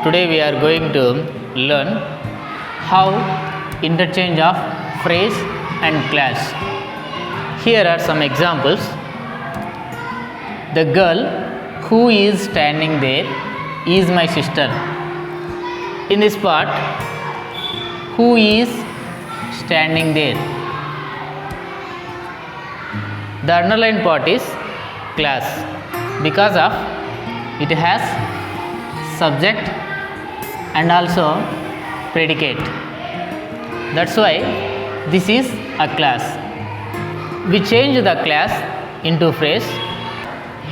Today we are going to learn how interchange of phrase and class. Here are some examples. The girl who is standing there is my sister. In this part, who is standing there? The underlined part is class because of it has subject and also predicate. That's why this is a class. We change the class into phrase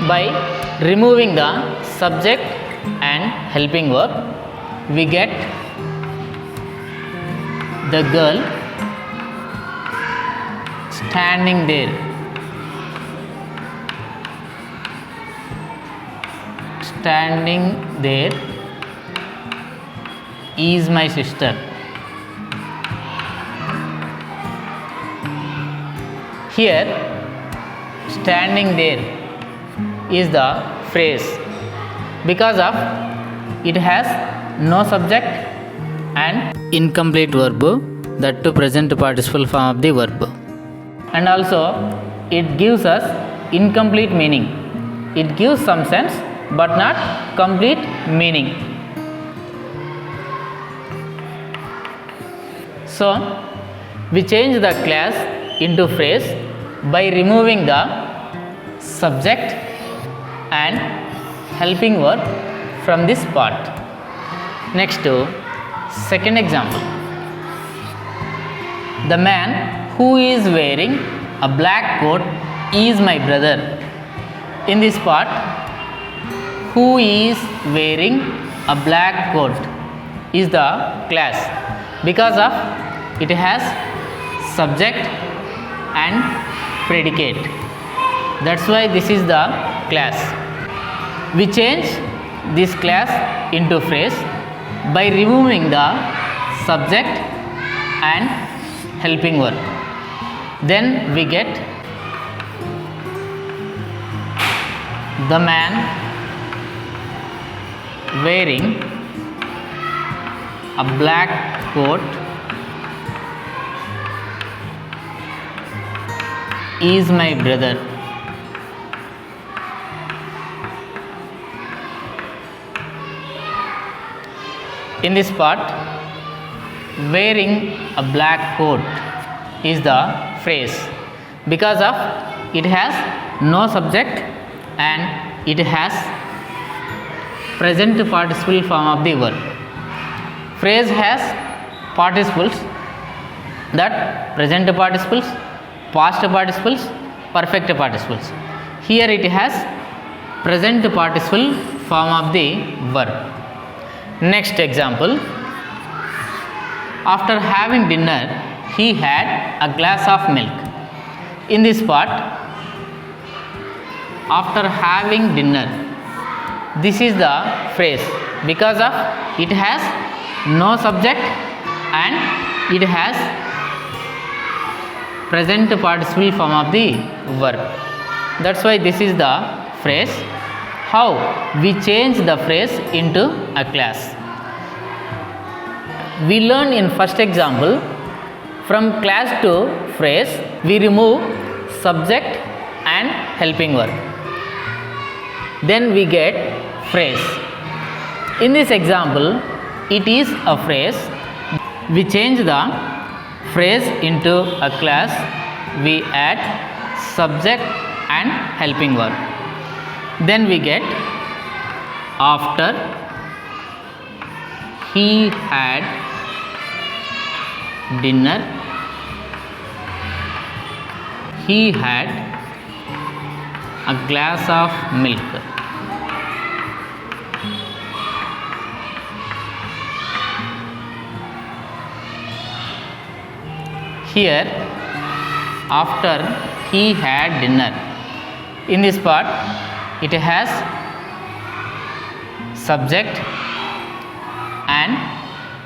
by removing the subject and helping verb. We get the girl standing there. Standing there is my sister. Here, standing there is the phrase because of it has no subject and incomplete verb, that to present participle form of the verb, and also it gives us incomplete meaning. It gives some sense but not complete meaning. So we change the class into phrase by removing the subject and helping verb from this part. Next to second example. The man who is wearing a black coat is my brother. In this part, who is wearing a black coat is the class because of it has subject and predicate. That's why this is the class. We change this class into phrase by removing the subject and helping verb. Then we get the man wearing a black coat is my brother. In this part, wearing a black coat is the phrase because of it has no subject and it has present participle form of the verb. Phrase has participles, that present participles, past participles, perfect participles. Here it has present participle form of the verb. Next example. After having dinner, he had a glass of milk. In this part, after having dinner, this is the phrase because of it has no subject and it has present participle form of the verb. That's why this is the phrase. How we change the phrase into a class? We learn in first example, from class to phrase we remove subject and helping verb. Then we get phrase. In this example, it is a phrase. We change the phrase into a class. We add subject and helping verb. Then we get after he had dinner, he had a glass of milk. Here, after he had dinner. In this part, it has subject and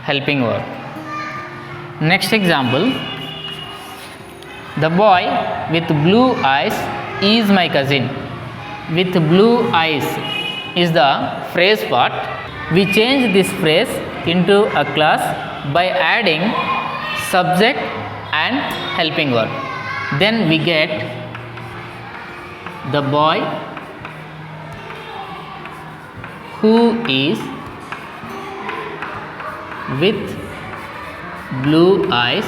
helping verb. Next example. The boy with blue eyes is my cousin. With blue eyes is the phrase part. We change this phrase into a class by adding subject and helping verb. Then we get the boy who is with blue eyes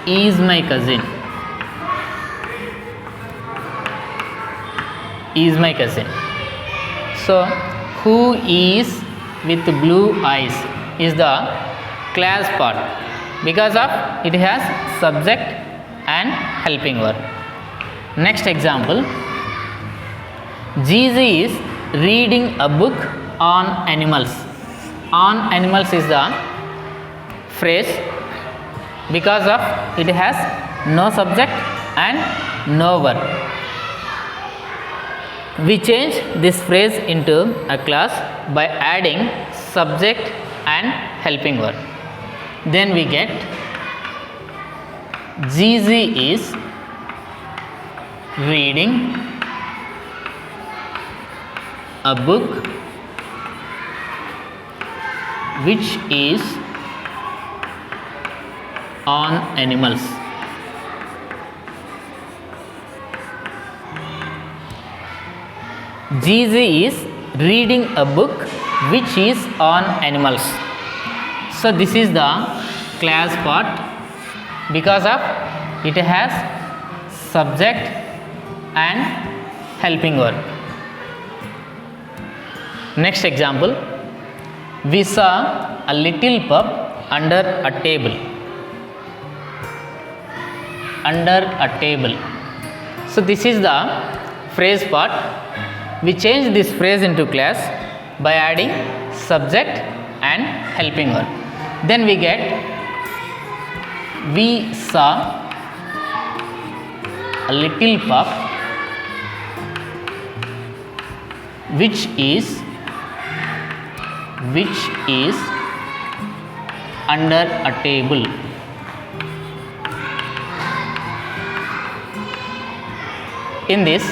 is my cousin. Is my cousin. So who is with blue eyes is the class part because of it has subject and helping verb. Next example, GZ is reading a book on animals. On animals is the phrase because of it has no subject and no verb. We change this phrase into a class by adding subject and helping verb. Then we get GZ is reading a book which is on animals. GZ is reading a book which is on animals. So this is the class part because of it has subject and helping verb. Next example, we saw a little pup under a table. Under a table. So this is the phrase part. We change this phrase into class by adding subject and helping verb. Then we get we saw a little pup which is under a table. In this,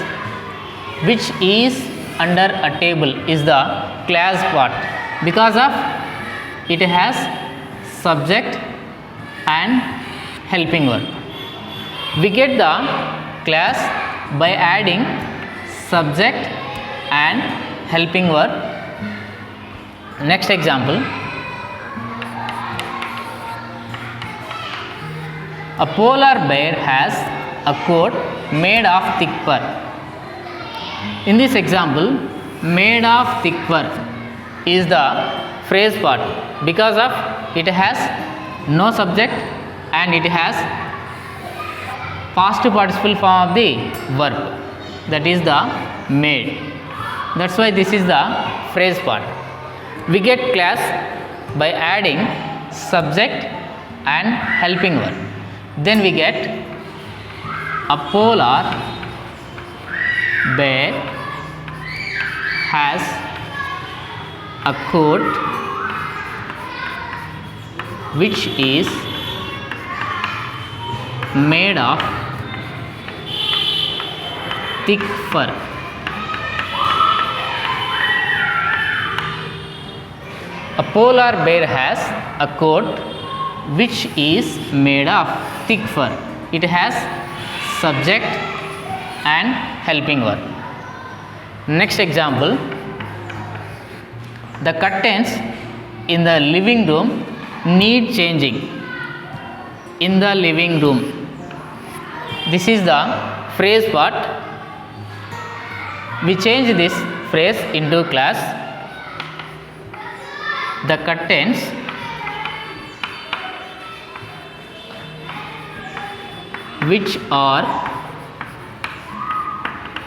which is under a table is the class part because of it has subject and helping verb. We get the class by adding subject and helping verb. Next example, a polar bear has a coat made of thick fur. In this example, made of thick fur is the phrase part because of it has no subject and it has past participle form of the verb, that is the made. That's why this is the phrase part. We get class by adding subject and helping verb. Then we get a polar bear has a coat which is made of thick fur. A polar bear has a coat which is made of thick fur. It has subject and helping verb. Next example, the curtains in the living room need changing. In the living room. This is the phrase part. We change this phrase into class. The curtains which are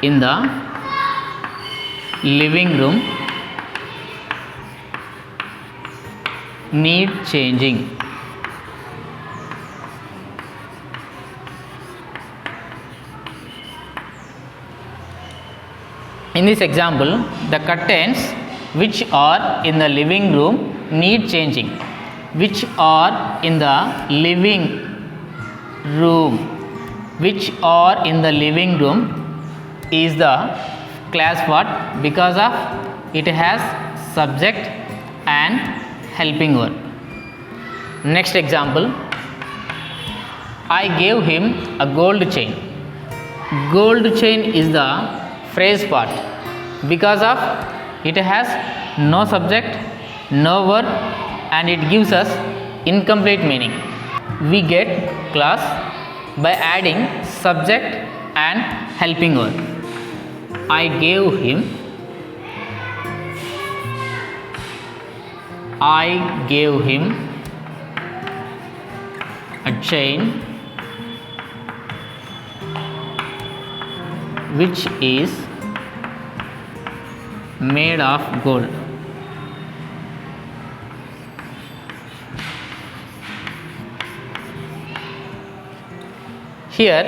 in the living room need changing. In this example, the curtains which are in the living room need changing. Which are in the living room. Which are in the living room is the class what? Because of it has subject and helping verb. Next example, I gave him a gold chain. Gold chain is the phrase part because of it has no subject, no verb, and it gives us incomplete meaning. We get class by adding subject and helping verb. I gave him a chain which is made of gold. Here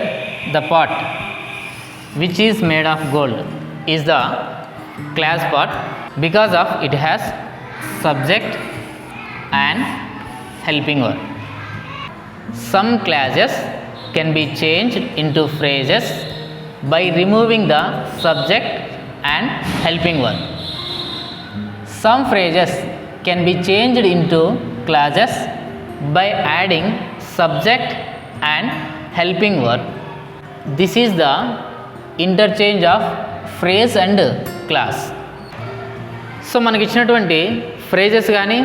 the part which is made of gold is the class part because of it has subject and helping verb. Some clauses can be changed into phrases by removing the subject and helping verb. Some phrases can be changed into clauses by adding subject and helping verb. This is the interchange of phrase and clause. So మనకి ఇచ్చినటువంటి phrases కానీ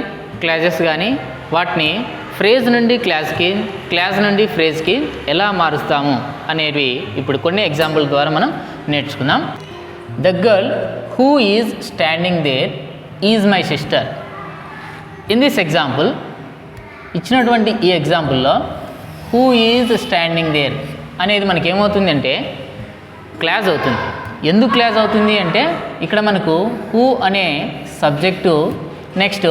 clauses కానీ వాటిని phrase నుండి క్లాస్కి, class నుండి ఫ్రేజ్కి ఎలా మారుస్తాము అనేవి ఇప్పుడు కొన్ని ఎగ్జాంపుల్ ద్వారా మనం నేర్చుకుందాం. The girl who is standing there is my sister. In this example, ఇచ్చినటువంటి ఈ ఎగ్జాంపుల్లో హూ ఈజ్ స్టాండింగ్ దేర్ అనేది మనకి ఏమవుతుంది అంటే క్లాస్ అవుతుంది. ఎందుకు క్లాస్ అవుతుంది అంటే ఇక్కడ మనకు హూ అనే subject, next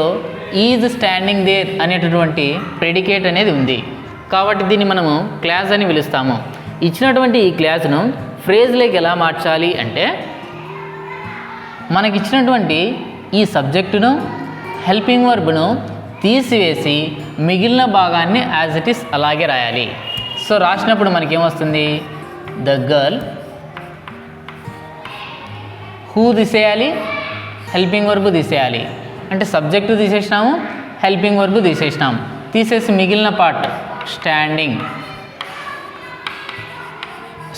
is standing there అనేటటువంటి ప్రెడికేట్ అనేది ఉంది కాబట్టి దీన్ని మనము క్లాస్ అని పిలుస్తాము. ఇచ్చినటువంటి ఈ క్లాస్ను ఫ్రేజ్లోకి ఎలా మార్చాలి అంటే మనకిచ్చినటువంటి ఈ సబ్జెక్టును, హెల్పింగ్ వర్బ్ను తీసివేసి మిగిలిన భాగాన్ని యాజ్ ఇట్ ఈస్ అలాగే రాయాలి. సో రాసినప్పుడు మనకేమొస్తుంది? ద గర్ల్, హూ తీసేయాలి, హెల్పింగ్ వర్బ్ తీసేయాలి. అంటే సబ్జెక్టు తీసేసినాము, హెల్పింగ్ వర్బ్ తీసేసినాము. తీసేసి మిగిలిన part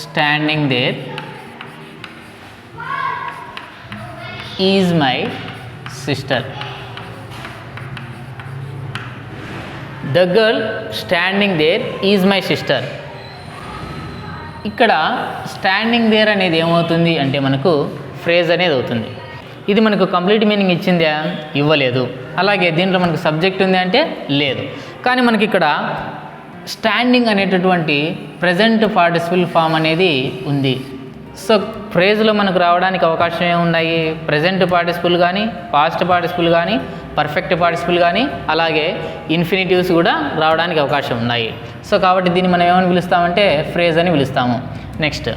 standing there is my sister. The girl standing there is my sister. ఇక్కడ స్టాండింగ్ దేర్ అనేది ఏమవుతుంది అంటే మనకు ఫ్రేజ్ అనేది అవుతుంది. ఇది మనకు కంప్లీట్ మీనింగ్ ఇచ్చిందా? ఇవ్వలేదు. అలాగే దీంట్లో మనకు సబ్జెక్ట్ ఉంది అంటే లేదు. కానీ మనకి ఇక్కడ స్టాండింగ్ అనేటటువంటి ప్రజెంట్ పార్టిసిపల్ ఫామ్ అనేది ఉంది. సో ఫ్రేజ్లో మనకు రావడానికి అవకాశం ఏమున్నాయి? ప్రజెంట్ పార్టిసిపల్ కానీ, పాస్ట్ పార్టిసిపల్ కానీ, పర్ఫెక్ట్ పార్టిసిపల్ కానీ, అలాగే ఇన్ఫినిటివ్స్ కూడా రావడానికి అవకాశం ఉన్నాయి. సో కాబట్టి దీన్ని మనం ఏమని పిలుస్తామంటే ఫ్రేజ్ అని పిలుస్తాము. నెక్స్ట్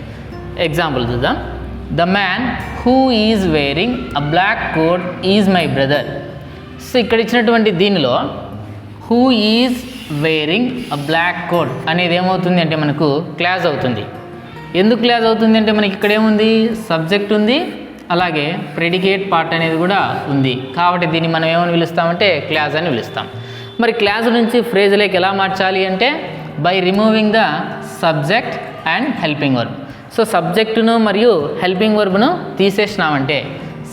ఎగ్జాంపుల్ చూద్దాం. The man who is wearing a black coat is my brother. So ఇక్కడ ఇచ్చినటువంటి దీనిలో who is wearing a black coat అనేది ఏమవుతుంది అంటే మనకు క్లాస్ అవుతుంది. ఎందుకు క్లాస్ అవుతుంది అంటే మనకి ఇక్కడ ఏముంది? సబ్జెక్ట్ ఉంది, అలాగే ప్రెడికేట్ పార్ట్ అనేది కూడా ఉంది. కాబట్టి దీన్ని మనం ఏమని పిలుస్తామంటే క్లాస్ అని పిలుస్తాం. మరి క్లాస్ నుంచి ఫ్రేజ్లోకి ఎలా మార్చాలి అంటే by removing the subject and helping verb. So సబ్జెక్టును మరియు హెల్పింగ్ వర్బ్ను తీసేసినామంటే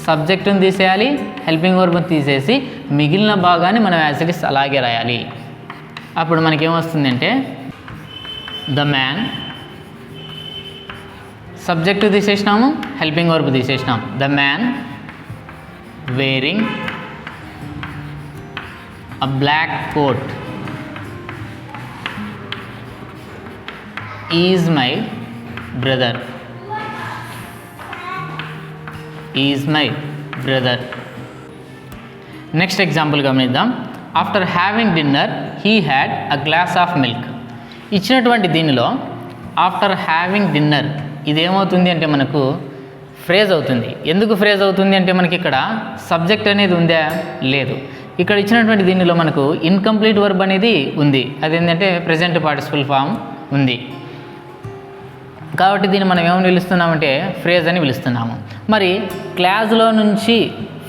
సబ్జెక్టును తీసేయాలి, హెల్పింగ్ వర్బ్ను తీసేసి మిగిలిన భాగాన్ని మనం యాజ్ ఇట్ ఈస్ అలాగే రాయాలి. అప్పుడు మనకేమొస్తుందంటే ద మ్యాన్, సబ్జెక్టు తీసేసినాము, హెల్పింగ్ వర్బ్ తీసేసినాము. The man wearing a black coat is my brother. Is my brother. Next example గమనిద్దాం. After having dinner he had a glass of milk. ఇచ్చినటువంటి దీనిలో after having dinner ఇదేమవుతుంది అంటే మనకు phrase అవుతుంది. ఎందుకు phrase అవుతుంది అంటే మనకి ఇక్కడ సబ్జెక్ట్ అనేది ఉందా? లేదు. ఇక్కడ ఇచ్చినటువంటి దీనిలో మనకు ఇన్కంప్లీట్ వర్బ్ అనేది ఉంది. అదేంటంటే ప్రెజెంట్ పార్టిసిపల్ ఫామ్ ఉంది. కాబట్టి దీన్ని మనం ఏమని పిలుస్తున్నామంటే ఫ్రేజ్ అని పిలుస్తున్నాము. మరి క్లాజ్లో నుంచి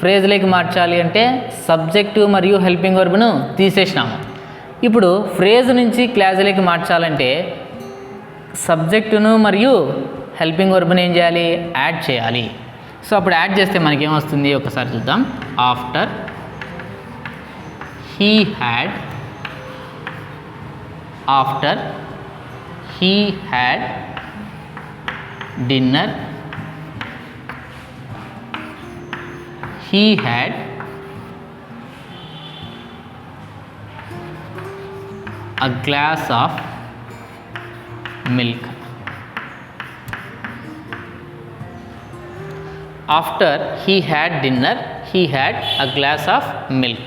ఫ్రేజ్లోకి మార్చాలి అంటే సబ్జెక్టు మరియు హెల్పింగ్ వర్బ్ను తీసేసినాము. ఇప్పుడు ఫ్రేజ్ నుంచి క్లాజ్లోకి మార్చాలంటే సబ్జెక్టును మరియు హెల్పింగ్ వర్బ్ని ఏం చేయాలి, యాడ్ చేయాలి. సో అప్పుడు యాడ్ చేస్తే మనకి ఏమొస్తుంది ఒకసారి చూద్దాం. After he had, after he had dinner, he had a glass of milk. After he had dinner, he had a glass of milk.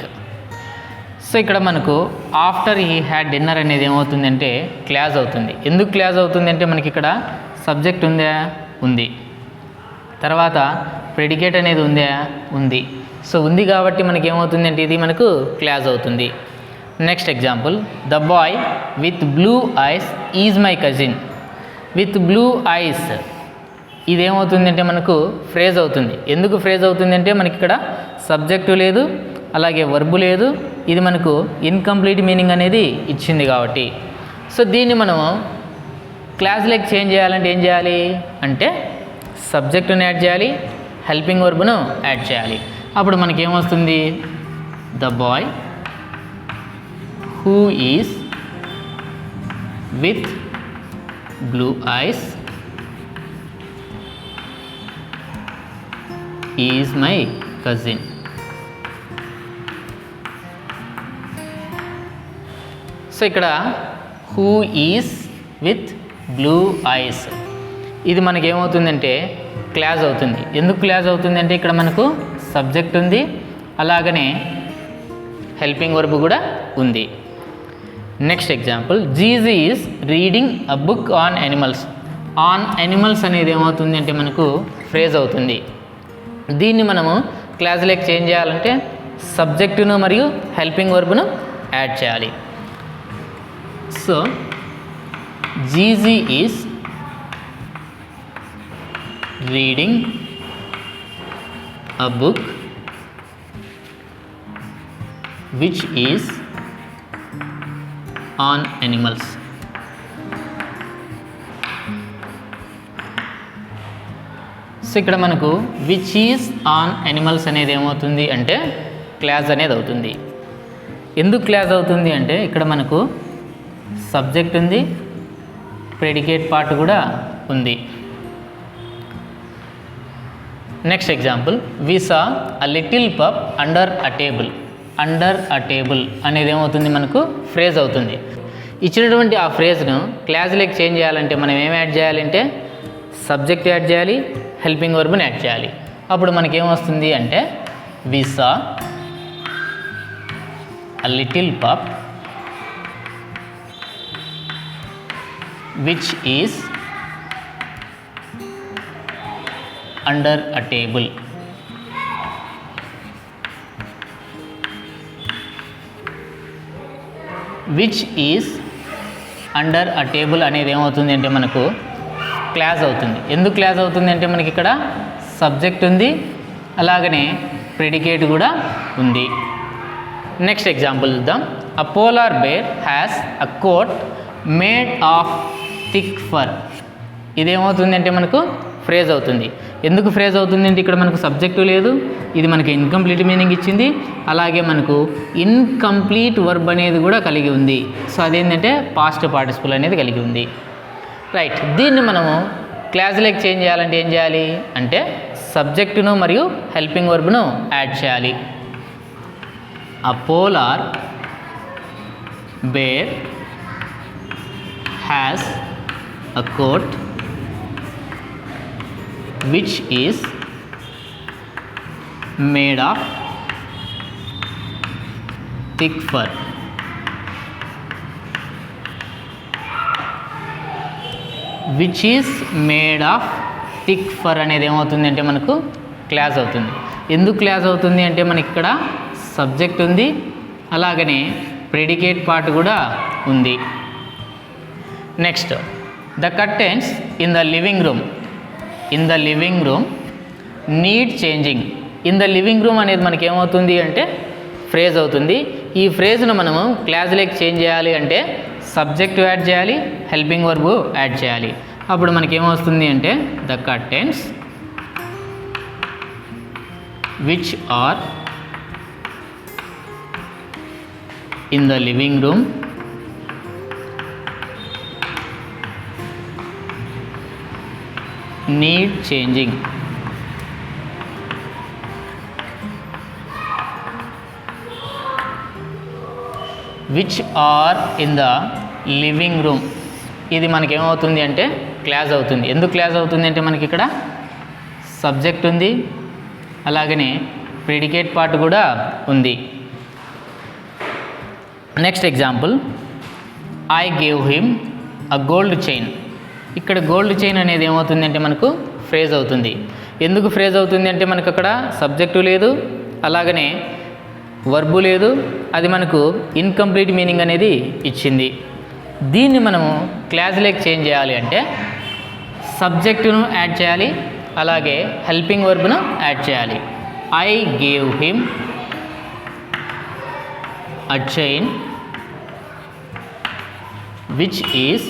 So ఇక్కడ మనకు ఆఫ్టర్ హీ హ్యాడ్ డిన్నర్ అనేది ఏమవుతుందంటే క్లాజ్ అవుతుంది. ఎందుకు క్లాజ్ అవుతుంది అంటే మనకి ఇక్కడ సబ్జెక్ట్ ఉందా, ఉంది. తర్వాత ప్రెడికేట్ అనేది ఉందా, ఉంది. సో ఉంది కాబట్టి మనకి ఏమవుతుందంటే ఇది మనకు క్లాజ్ అవుతుంది. Next example, the boy with blue eyes is my cousin. With blue eyes ఇదేమవుతుందంటే మనకు ఫ్రేజ్ అవుతుంది. ఎందుకు ఫ్రేజ్ అవుతుందంటే మనకి ఇక్కడ సబ్జెక్టు లేదు, అలాగే వర్బు లేదు, ఇది మనకు ఇన్కంప్లీట్ మీనింగ్ అనేది ఇచ్చింది కాబట్టి. సో దీన్ని మనం క్లాజ్లోకి చేంజ్ చేయాలంటే ఏం చేయాలి అంటే సబ్జెక్టును యాడ్ చేయాలి, హెల్పింగ్ వర్బ్ను యాడ్ చేయాలి. అప్పుడు మనకి ఏమొస్తుంది, the boy who is with blue eyes is my cousin. So ఇక్కడ who is with blue eyes ఇది మనకి ఏమవుతుందంటే క్లాజ్ అవుతుంది. ఎందుకు క్లాజ్ అవుతుంది అంటే ఇక్కడ మనకు సబ్జెక్ట్ ఉంది, అలాగనే హెల్పింగ్ వర్బ్ కూడా ఉంది. Next example, GG is reading a book on animals. On animals అనేది ఏమవుతుంది అంటే మనకు ఫ్రేజ్ అవుతుంది. దీన్ని మనము క్లాజ్లోకి చేంజ్ చేయాలంటే సబ్జెక్టును మరియు హెల్పింగ్ వర్బ్ను యాడ్ చేయాలి. So GG is reading a book which is on animals. So ఇక్కడ మనకు విచ్ ఈజ్ ఆన్ యానిమల్స్ అనేది ఏమవుతుంది అంటే క్లాజ్ అనేది అవుతుంది. ఎందుకు క్లాజ్ అవుతుంది అంటే ఇక్కడ మనకు సబ్జెక్ట్ ఉంది, ప్రెడికేట్ పార్ట్ కూడా ఉంది. Next example, we saw a little pup under a table. Under a table అనేది ఏమవుతుంది మనకు ఫ్రేజ్ అవుతుంది. ఇచ్చినటువంటి ఆ ఫ్రేజ్ను క్లాజ్లోకి చేంజ్ చేయాలంటే మనం ఏం యాడ్ చేయాలంటే సబ్జెక్ట్ యాడ్ చేయాలి, హెల్పింగ్ వర్బ్ని యాడ్ చేయాలి. అప్పుడు మనకి ఏమొస్తుంది అంటే వి సా అ లిటిల్ పప్ which is under a table. Which is under a table అనేది ఏమవుతుంది అంటే మనకు క్లాజ్ అవుతుంది. ఎందుకు క్లాజ్ అవుతుంది అంటే మనకి ఇక్కడ సబ్జెక్ట్ ఉంది, అలాగనే ప్రెడికేట్ కూడా ఉంది. నెక్స్ట్ ఎగ్జాంపుల్ చూద్దాం. A polar bear has a coat made of thick fur. ఇదేమవుతుంది అంటే మనకు ఫ్రేజ్ అవుతుంది. ఎందుకు ఫ్రేజ్ అవుతుంది అంటే ఇక్కడ మనకు సబ్జెక్టు లేదు, ఇది మనకి ఇన్కంప్లీట్ మీనింగ్ ఇచ్చింది, అలాగే మనకు ఇన్కంప్లీట్ వర్బ్ అనేది కూడా కలిగి ఉంది. సో అదేంటంటే పాస్ట్ పార్టిసిపుల్ అనేది కలిగి ఉంది. రైట్, దీన్ని మనము క్లాజ్లోకి చేంజ్ చేయాలంటే ఏం చేయాలి అంటే సబ్జెక్టును మరియు హెల్పింగ్ వర్బ్ను యాడ్ చేయాలి. A polar bear has a coat which is made of thick fur. Which is made of thick fur అనేది ఏమవుతుంది అంటే మనకు క్లాజ్ అవుతుంది. ఎందుకు క్లాజ్ అవుతుంది అంటే మనకి ఇక్కడ సబ్జెక్ట్ ఉంది, అలాగనే ప్రెడికేట్ పార్ట్ కూడా ఉంది. Next, the curtains in the living room need changing. In the living room అనేది మనకి ఏమవుతుంది అంటే ఫ్రేజ్ అవుతుంది. ఈ ఫ్రేజ్ను మనము క్లాజ్లోకి చేంజ్ చేయాలి అంటే సబ్జెక్ట్ యాడ్ చేయాలి, హెల్పింగ్ వర్బ్ యాడ్ చేయాలి. అప్పుడు మనకి ఏమొస్తుంది అంటే the curtains which are in the living room need changing. Which are in the living room ఇది మనకేమవుతుంది అంటే క్లాజ్ అవుతుంది. ఎందుకు క్లాజ్ అవుతుంది అంటే మనకి ఇక్కడ సబ్జెక్ట్ ఉంది, అలాగనే ప్రెడికేట్ పార్ట్ కూడా ఉంది. Next example, I gave him a gold chain. ఇక్కడ గోల్డ్ చైన్ అనేది ఏమవుతుంది అంటే మనకు ఫ్రేజ్ అవుతుంది. ఎందుకు ఫ్రేజ్ అవుతుంది అంటే మనకు అక్కడ సబ్జెక్టు లేదు, అలాగనే వర్బు లేదు, అది మనకు ఇన్కంప్లీట్ మీనింగ్ అనేది ఇచ్చింది. దీన్ని మనము క్లాజ్లోకి చేంజ్ చేయాలి అంటే సబ్జెక్టును యాడ్ చేయాలి, అలాగే హెల్పింగ్ వర్బ్ను యాడ్ చేయాలి. I gave him a chain which is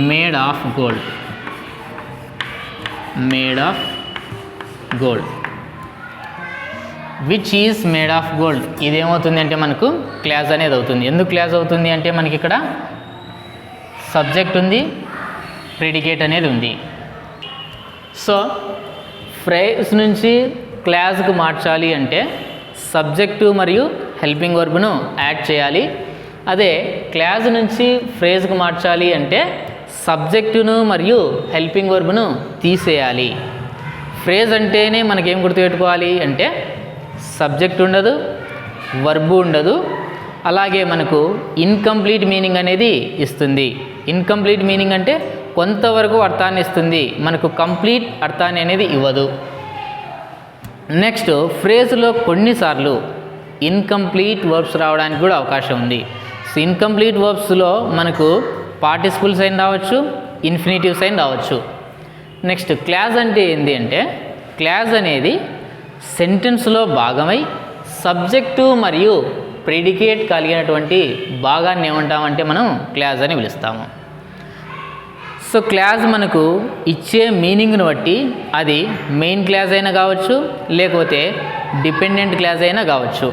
made of gold. Which is made of gold ఇదేమవుతుంది అంటే మనకు క్లాజ్ అనేది అవుతుంది. ఎందుకు క్లాజ్ అవుతుంది అంటే మనకి ఇక్కడ సబ్జెక్ట్ ఉంది, ప్రెడికేట్ అనేది ఉంది. సో ఫ్రేజ్ నుంచి క్లాజ్కు మార్చాలి అంటే సబ్జెక్టు మరియు హెల్పింగ్ వర్బ్ను యాడ్ చేయాలి. అదే క్లాజ్ నుంచి ఫ్రేజ్కు మార్చాలి అంటే సబ్జెక్టును మరియు హెల్పింగ్ వర్బ్ను తీసేయాలి. ఫ్రేజ్ అంటేనే మనకేం గుర్తుపెట్టుకోవాలి అంటే సబ్జెక్ట్ ఉండదు, వర్బు ఉండదు, అలాగే మనకు ఇన్కంప్లీట్ మీనింగ్ అనేది ఇస్తుంది. ఇన్కంప్లీట్ మీనింగ్ అంటే కొంతవరకు అర్థాన్ని ఇస్తుంది, మనకు కంప్లీట్ అర్థాన్ని అనేది ఇవ్వదు. నెక్స్ట్ ఫ్రేజ్లో కొన్నిసార్లు ఇన్కంప్లీట్ వర్బ్స్ రావడానికి కూడా అవకాశం ఉంది. సో ఇన్కంప్లీట్ వర్బ్స్లో మనకు పార్టిసిపుల్ సైన్ రావచ్చు, ఇన్ఫినిటివ్ సైన్ రావచ్చు. నెక్స్ట్ క్లాజ్ అంటే ఏంటి అంటే క్లాజ్ అనేది సెంటెన్స్లో భాగమై సబ్జెక్టు మరియు ప్రెడికేట్ కలిగినటువంటి భాగాన్ని ఏమంటామంటే మనం క్లాజ్ అని పిలుస్తాము. సో క్లాజ్ మనకు ఇచ్చే మీనింగ్ను బట్టి అది మెయిన్ క్లాజ్ అయినా కావచ్చు, లేకపోతే డిపెండెంట్ క్లాజ్ అయినా కావచ్చు.